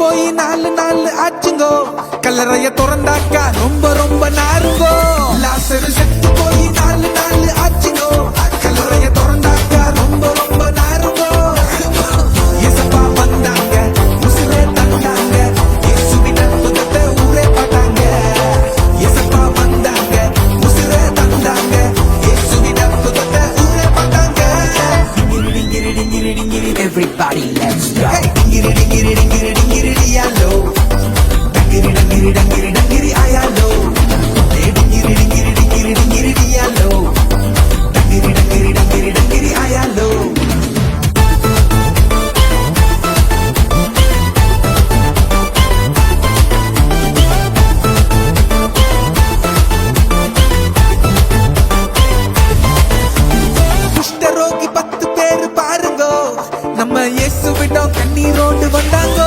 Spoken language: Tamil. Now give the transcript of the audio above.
போய் 4 நாள் ஆச்சுங்கோ கல்லறைய திறந்தாக்கா ரொம்ப ரொம்ப நாருங்கோ லாசரு செத்து போய் 4 நாள் ஆச்சுங்கோ கல்லறைய திறந்தாக்கா ரொம்ப ரொம்ப நாருங்கோ இயேசப்பா வந்தாங்க உசுரே தந்தாங்க இயேசுவின் அற்புதத்தை ஊரே பார்த்தாங்க இயேசப்பா வந்தாங்க உசுரே தந்தாங்க இயேசுவின் அற்புதத்தை ஊரே பார்த்தாங்க Everybody, let's go. Hey, dingiri dingiri dingiri dingiri diyalo. Dingiri dingiri dingiri dingiri ayalo. Hey, dingiri dingiri dingiri dingiri diyalo. Dingiri dingiri dingiri dingiri ayalo. குஷ்டரோகி 10 பேர் பாருங்கோ நம்ம இயேசுவிடம் கண்ணீரோடு வந்தாங்கோ